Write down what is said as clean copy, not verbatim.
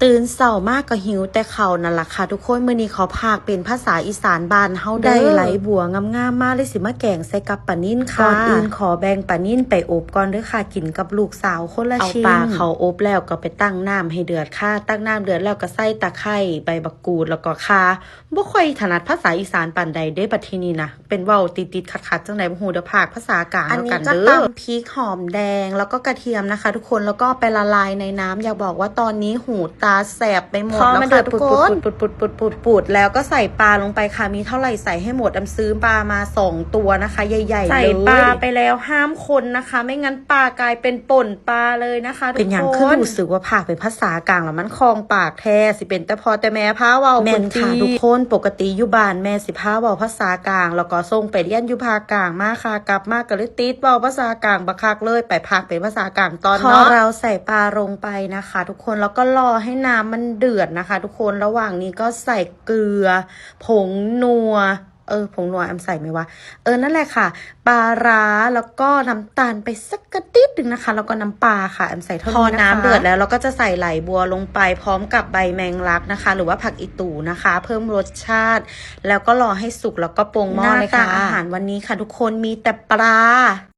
ตื่นเช้ามากก็หิวแต่ข้าวนั่นล่ะค่ะทุกคนมื้อนี้ขอพากเป็นภาษาอีสานบ้านเฮาได้ไหลบัวงามๆมาเลยสิมาแกงใส่กับปลานิ่นค่ะก่อนอื่นขอแบ่งปลานิ่นไปอบก่อนเด้อค่ะกินกับลูกสาวคนละชิ้นเอาปลาเข้าอบแล้วก็ไปตั้งน้ำให้เดือดค่ะตั้งน้ำเดือดแล้วก็ใส่ตะไคร้ใบบักกูดแล้วก็ข่าบ่ค่อยถนัดภาษาอีสานปานใดเด้บัดทีนี้นะเป็นเว้าติดๆขัดๆจังไดบ่ฮู้เด้อพากภาษากลางแล้วกันเด้ออันนี้ก็ตำพริกหอมแดงแล้วก็กระเทียมนะคะทุกคนแล้วก็ไปละลายในน้ำอยากบอกว่าตอนนี้หูตาแสบไปหมดแล้วค่ะทุกคนปุดแล้วก็ใส่ปลาลงไปค่ะมีเท่าไหร่ใส่ให้หมดซื้อปลามา2ตัวนะคะใหญ่ๆเลยใส่ปลาไปแล้วห้ามคนนะคะไม่งั้นปลากลายเป็นป่นปลาเลยนะคะทุกคนเป็นอย่างคือรู้สึกว่าภาคเป็นภาษากลางแล้วมันคลองปากแท้สิเป็นแต่พอแต่แม่พาเว้าแม่นค่ะทุกคนปกติอยู่บ้านแม่สิพาเว้าภาษากลางแล้วก็ส่งไปเรียนอยู่ภาคกลางมาค่ะกลับมาก็เลยติดเว้าภาษากลางบักคักเลยไปภาคเป็นภาษากลางตอนเนาะพอเราใส่ปลาลงไปนะคะทุกคนแล้วก็รอให้น้ำมันเดือดนะคะทุกคนระหว่างนี้ก็ใส่เกลือผงนัวผงนัวแอมใส่ไหมวะนั่นแหละค่ะปลาร้าแล้วก็น้ำตาลไปสักกระติดนึงนะคะแล้วก็น้ำปลาค่ะแอมใส่เท่านี้นะคะพอน้ำเดือดแล้วเราก็จะใส่ไหลบัวลงไปพร้อมกับใบแมงลักนะคะหรือว่าผักอีตู่นะคะเพิ่มรสชาติแล้วก็รอให้สุกแล้วก็ปรุงหม้อเลยค่ะอาหารวันนี้ค่ะทุกคนมีแต่ปลา